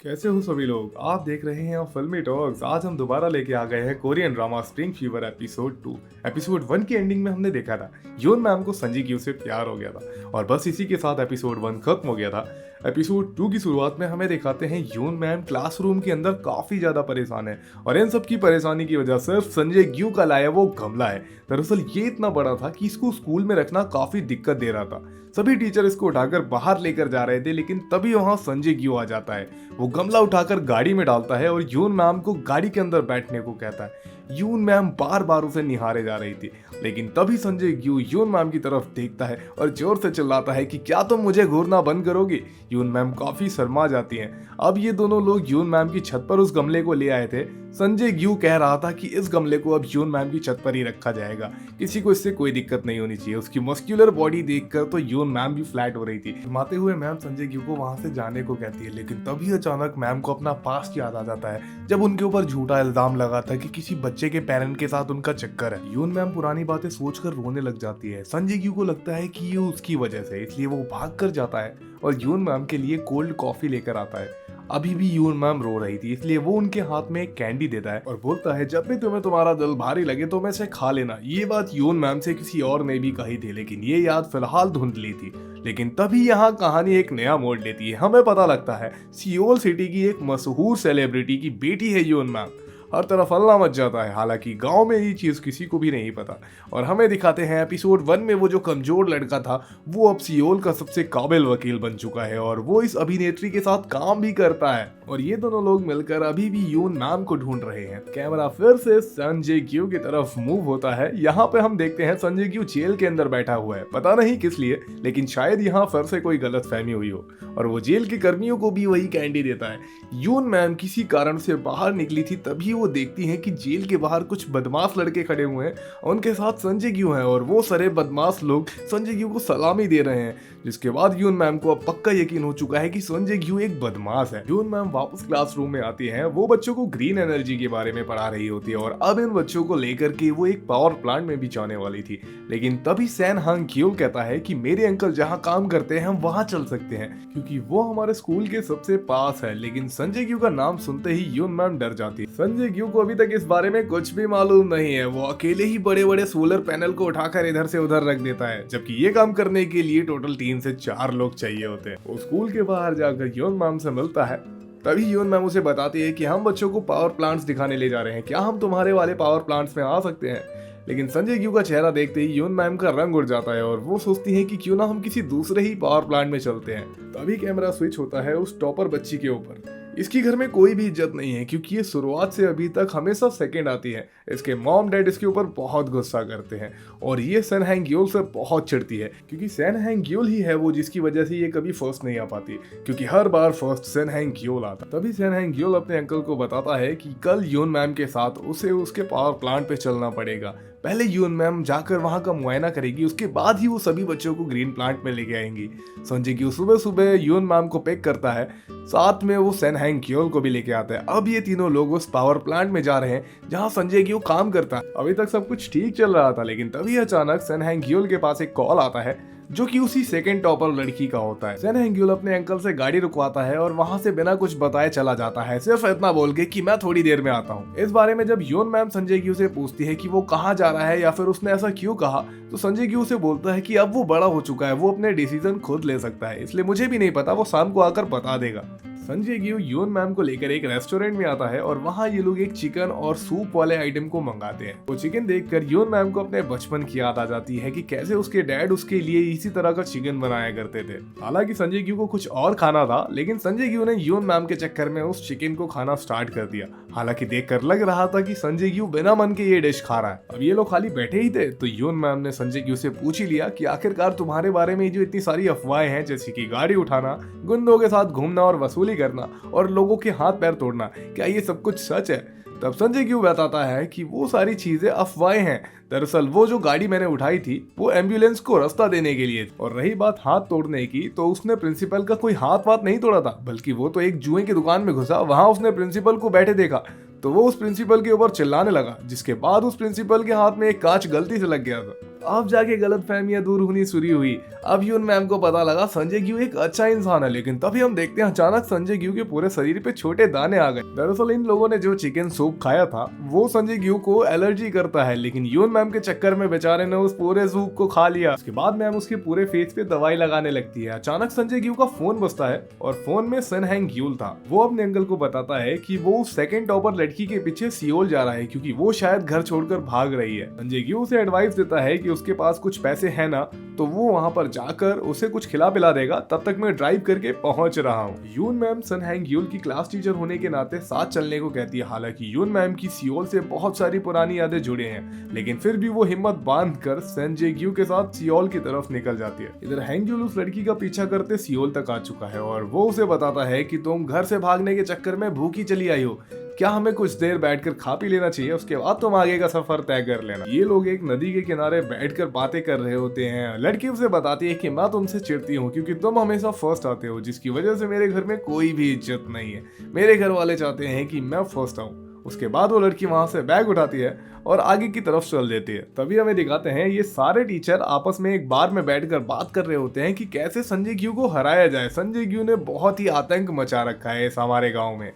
कैसे हो सभी लोग। आप देख रहे हैं फिल्मी टॉक्स। आज हम दोबारा लेके आ गए हैं Korean drama spring fever episode 2। Episode 1 की एंडिंग में हमने देखा था यून मैम को संजी क्यू से प्यार हो गया था और बस इसी के साथ एपिसोड 1 खत्म हो गया था। एपिसोड 2 की शुरुआत में हमें दिखाते हैं यून मैम क्लासरूम के अंदर काफी ज्यादा परेशान है और इन सब की परेशानी की वजह सिर्फ संजय ग्यू का लाया वो गमला है। दरअसल ये इतना बड़ा था कि इसको स्कूल में रखना काफी दिक्कत दे रहा था। सभी टीचर इसको उठाकर बाहर लेकर जा रहे थे, लेकिन तभी वहां संजय ग्यू आ जाता है। वो गमला उठाकर गाड़ी में डालता है और यून मैम को गाड़ी के अंदर बैठने को कहता है। यून मैम बार बार उसे निहारे जा रही थी, लेकिन तभी संजय ग्यू यून मैम की तरफ देखता है और जोर से चिल्लाता है कि क्या तुम मुझे घूरना बंद करोगे। यून मैम काफी शर्मा जाती हैं। अब ये दोनों लोग यून मैम की छत पर उस गमले को ले आए थे। संजय ग्यू कह रहा था कि इस गमले को अब यून मैम की छत पर ही रखा जाएगा, किसी को इससे कोई दिक्कत नहीं होनी चाहिए। उसकी मस्कुलर बॉडी देखकर तो यून मैम भी फ्लैट हो रही थी। घुमाते हुए मैम संजय ग्यू को वहां से जाने को कहती है, लेकिन तभी अचानक मैम को अपना पास्ट याद आ जाता है जब उनके ऊपर झूठा इल्जाम लगा था कि किसी बच्चे के पेरेंट के साथ उनका चक्कर है। यून मैम पुरानी बातें सोचकर रोने लग जाती है। संजय ग्यू को लगता है कि ये उसकी वजह से, इसलिए वो भाग कर जाता है और यून मैम के लिए कोल्ड कॉफी लेकर आता है। अभी भी यून मैम रो रही थी, इसलिए वो उनके हाथ में एक कैंडी देता है और बोलता है जब भी तुम्हें तुम्हारा दिल भारी लगे तो मैं इसे खा लेना। ये बात यून मैम से किसी और ने भी कही थी, लेकिन ये याद फिलहाल धुंधली थी। लेकिन तभी यहाँ कहानी एक नया मोड़ लेती है। हमें पता लगता है सियोल सिटी की एक मशहूर सेलिब्रिटी की बेटी है यून मैम। हर तरफ हल्ला मच जाता है, हालांकि गांव में ये चीज किसी को भी नहीं पता। और हमें दिखाते हैं एपिसोड 1 में वो जो कमजोर लड़का था वो अब सियोल का सबसे काबिल वकील बन चुका है और वो इस अभिनेत्री के साथ काम भी करता है। और ये दोनों लोग मिलकर अभी भी यून मैम को ढूंढ रहे हैं। कैमरा फिर से संजय ग्यू की तरफ मूव होता है। यहाँ पे हम देखते हैं संजय ग्यू जेल के अंदर बैठा हुआ है, पता नहीं किस लिए, लेकिन शायद यहाँ फिर से कोई गलतफहमी हुई हो और वो जेल के कर्मियों को भी वही कैंडी देता है। यून मैम किसी कारण से बाहर निकली थी, तभी वो देखती हैं कि जेल के बाहर कुछ बदमाश लड़के खड़े हुए हैं, उनके साथ संजय ग्यू हैं और वो सारे बदमाश लोग संजय ग्यू को सलामी दे रहे हैं। जिसके बाद यून मैम को अब पक्का यकीन हो चुका है कि संजय ग्यू एक बदमाश है। यून मैम वापस क्लासरूम में आती हैं। वो बच्चों को ग्रीन एनर्जी के बारे में पढ़ा रही होती है और अब इन बच्चों को लेकर के वो एक पावर प्लांट में भी जाने वाली थी, लेकिन तभी सैन हांग क्यूल कहता है कि मेरे अंकल जहाँ काम करते हैं हम वहाँ चल सकते हैं क्योंकि वो हमारे स्कूल के सबसे पास है। लेकिन संजय ग्यू का नाम सुनते ही यून मैम डर जाती है। संजय ग्यू को अभी तक इस बारे में कुछ भी मालूम नहीं है। वो अकेले ही बड़े बड़े सोलर पैनल को उठाकर इधर से उधर रख देता है, जबकि ये काम करने के लिए टोटल 3 से 4 लोग चाहिए होते हैं। वो स्कूल के बाहर जाकर यून मैम से मिलता है। तभी यून मैम उसे बताती है कि हम बच्चों को पावर प्लांट्स दिखाने ले जा रहे हैं, क्या हम तुम्हारे वाले पावर प्लांट्स में आ सकते हैं। लेकिन संजय ग्यू का चेहरा देखते ही यून मैम का रंग उड़ जाता है और वो सोचती है कि क्यों ना हम किसी दूसरे ही पावर प्लांट में चलते हैं। तभी कैमरा स्विच होता है उस टॉपर बच्ची के ऊपर। इसकी घर में कोई भी इज्जत नहीं है क्योंकि ये शुरुआत से अभी तक हमेशा सेकंड आती है। इसके मॉम डैड इसके ऊपर बहुत गुस्सा करते हैं और ये सन हैंग्यूल से बहुत चिढ़ती है क्योंकि सन हैंग्यूल ही है वो जिसकी वजह से ये कभी फर्स्ट नहीं आ पाती, क्योंकि हर बार फर्स्ट सन हैंग्यूल आता। तभी सन हैंग्यूल अपने अंकल को बताता है कि कल यून मैम के साथ उसे उसके पावर प्लांट पे चलना पड़ेगा। पहले यून मैम जाकर वहां का मुआयना करेगी, उसके बाद ही वो सभी बच्चों को ग्रीन प्लांट में लेके आएंगी। संजय ग्यू सुबह सुबह यून मैम को पिक करता है, साथ में वो सन हैंग क्योल को भी लेके आता है। अब ये तीनों लोग उस पावर प्लांट में जा रहे हैं जहां संजय ग्यू काम करता है। अभी तक सब कुछ ठीक चल रहा था, लेकिन तभी अचानक सन हैंग क्योल के पास एक कॉल आता है जो कि उसी सेकंड टॉपर लड़की का होता है। सन हैंग क्योल अपने अंकल से गाड़ी रुकवाता है और वहां से बिना कुछ बताए चला जाता है, सिर्फ इतना बोल के कि मैं थोड़ी देर में आता हूँ। इस बारे में जब यून मैम संजय ग्यू से पूछती है कि वो कहाँ जा रहा है या फिर उसने ऐसा क्यों कहा, तो संजय ग्यू से बोलता है कि अब वो बड़ा हो चुका है, वो अपने डिसीजन खुद ले सकता है, इसलिए मुझे भी नहीं पता, वो शाम को आकर बता देगा। संजय ग्यू यून मैम को लेकर एक रेस्टोरेंट में आता है और वहाँ ये लोग एक चिकन और सूप वाले आइटम को मंगाते हैं। वो चिकन देखकर यून मैम को अपने बचपन की याद आ जाती है कि कैसे उसके डैड उसके लिए इसी तरह का चिकन बनाया करते थे। हालांकि संजय ग्यू को कुछ और खाना था, लेकिन संजय ग्यू ने यून मैम के चक्कर में उस चिकन को खाना स्टार्ट कर दिया। हालांकि देखकर लग रहा था कि संजय ग्यू बिना मन के ये डिश खा रहा है। अब ये लोग खाली बैठे ही थे तो यून मैम ने संजय ग्यू से पूछ ही लिया कि आखिरकार तुम्हारे बारे में जो इतनी सारी अफवाहें हैं, जैसे कि गाड़ी उठाना, गुंडों के साथ घूमना और वसूली करना और लोगों के हाथ पैर तोड़ना, क्या ये सब कुछ सच है। तब संजय क्यों बताता है कि वो सारी चीजें अफवाहें हैं। दरअसल वो जो गाड़ी मैंने उठाई थी वो एम्बुलेंस को रास्ता देने के लिए। और रही बात हाथ तोड़ने की, तो उसने प्रिंसिपल का कोई हाथ वाथ नहीं तोड़ा था, बल्कि वो तो एक जुए की दुकान में घुसा, वहां उसने प्रिंसिपल को बैठे देखा तो वो उस प्रिंसिपल के ऊपर चिल्लाने लगा, जिसके बाद उस प्रिंसिपल के हाथ में एक कांच गलती से लग गया था। अब जाके गलतफहमियां दूर होनी शुरू हुई। अब यून मैम को पता लगा संजय ग्यू एक अच्छा इंसान है, लेकिन तभी हम देखते हैं अचानक संजय ग्यू के पूरे शरीर पे छोटे दाने आ गए। दरअसल इन लोगों ने जो चिकन सूप खाया था वो संजय ग्यू को एलर्जी करता है, लेकिन यून मैम के चक्कर में बेचारे ने उस पूरे सूप को खा लिया। उसके बाद मैम उसके पूरे फेस पे दवाई लगाने लगती है। अचानक संजय ग्यू का फोन बजता है और फोन में सन हैंग ग्यूल था। वो अपने अंकल को बताता है कि वो सेकंड टॉपर लड़की के पीछे सियोल जा रहा है क्योंकि वो शायद घर छोड़कर भाग रही है। संजय ग्यू उसे एडवाइस देता है कि उसके पास कुछ पैसे है ना, तो वो वहां पर जाकर उसे कुछ खिला पिला देगा, तब तक मैं ड्राइव करके पहुंच रहा हूँ। यून मैम सन हैंग ग्यूल की क्लास टीचर होने के नाते साथ चलने को कहती है। हालांकि यून मैम की सियोल से बहुत सारी पुरानी यादें जुड़े हैं, लेकिन फिर भी वो हिम्मत बांध कर संजय ग्यू के साथ सियोल की तरफ निकल जाती है। इधर हैंग ग्यूल उस लड़की का पीछा करते सियोल तक आ चुका है और वो उसे बताता है कि तुम घर से भागने के चक्कर में भूखी चली आई हो, क्या हमें कुछ देर बैठकर खा पी लेना चाहिए, उसके बाद तुम आगे का सफर तय कर लेना। ये लोग एक नदी के किनारे बैठकर बातें कर रहे होते हैं। लड़की उसे बताती है कि मैं तुमसे चिढ़ती हूँ क्योंकि तुम हमेशा फर्स्ट आते हो, जिसकी वजह से मेरे घर में कोई भी इज्जत नहीं है। मेरे घर वाले चाहते हैं कि मैं फर्स्ट आऊँ। उसके बाद वो लड़की वहां से बैग उठाती है और आगे की तरफ चल देती है। तभी हमें दिखाते हैं ये सारे टीचर आपस में एक बार में बैठकर बात कर रहे होते हैं कि कैसे संजय ग्यू को हराया जाए। संजय ग्यू ने बहुत ही आतंक मचा रखा है इस हमारे गाँव में।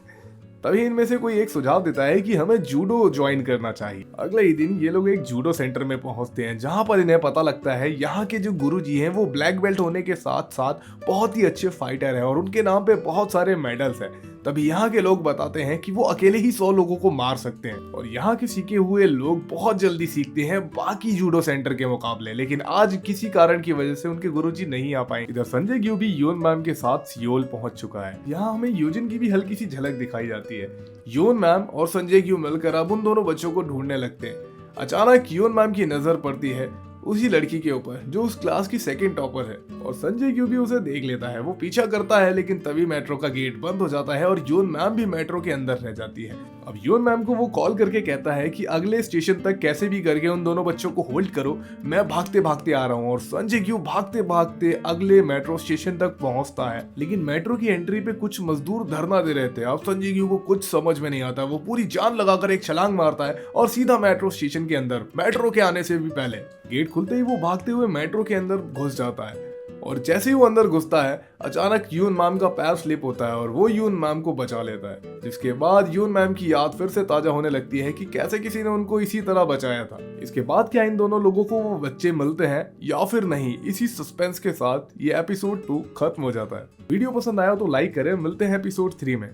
तभी इनमें से कोई एक सुझाव देता है कि हमें जूडो ज्वाइन करना चाहिए। अगले ही दिन ये लोग एक जूडो सेंटर में पहुंचते हैं, जहां पर इन्हें पता लगता है यहाँ के जो गुरुजी हैं वो ब्लैक बेल्ट होने के साथ साथ बहुत ही अच्छे फाइटर हैं और उनके नाम पे बहुत सारे मेडल्स हैं। तभी यहाँ के लोग बताते हैं कि वो अकेले ही 100 लोगों को मार सकते हैं और यहाँ के सीखे हुए लोग बहुत जल्दी सीखते हैं बाकी जूडो सेंटर के मुकाबले। लेकिन आज किसी कारण की वजह से उनके गुरुजी नहीं आ पाए। इधर संजय ग्यू भी योन मैम के साथ सियोल पहुंच चुका है। यहाँ हमें यूजिन की भी हल्की सी झलक दिखाई जाती है। योन मैम और संजय ग्यू मिलकर अब उन दोनों बच्चों को ढूंढने लगते हैं। अचानक योन मैम की नजर पड़ती है उसी लड़की के ऊपर जो उस क्लास की सेकंड टॉपर है और संजय ग्यू भी उसे देख लेता है। वो पीछा करता है, लेकिन तभी मेट्रो का गेट बंद हो जाता है और योन मैम भी मेट्रो के अंदर रह जाती है। अब योन मैम को वो कॉल करके कहता है कि अगले स्टेशन तक कैसे भी करके उन दोनों बच्चों को होल्ड करो, मैं भागते भागते आ रहा हूँ। और संजय ग्यू भागते भागते अगले मेट्रो स्टेशन तक पहुंचता है, लेकिन मेट्रो की एंट्री पे कुछ मजदूर धरना दे रहे थे। अब संजय ग्यू को कुछ समझ में नहीं आता, वो पूरी जान लगाकर एक छलांग मारता है और सीधा मेट्रो स्टेशन के अंदर, मेट्रो के आने से भी पहले। गेट खुलते ही वो भागते हुए मेट्रो के अंदर घुस जाता है और जैसे ही वो अंदर घुसता है अचानक यून मैम का पैर स्लिप होता है और वो यून मैम को बचा लेता है। जिसके बाद यून मैम की याद फिर से ताजा होने लगती है कि कैसे किसी ने उनको इसी तरह बचाया था। इसके बाद क्या इन दोनों लोगों को वो बच्चे मिलते हैं या फिर नहीं, इसी सस्पेंस के साथ ये एपिसोड 2 खत्म हो जाता है। वीडियो पसंद आया तो लाइक करें। मिलते हैं एपिसोड 3 में।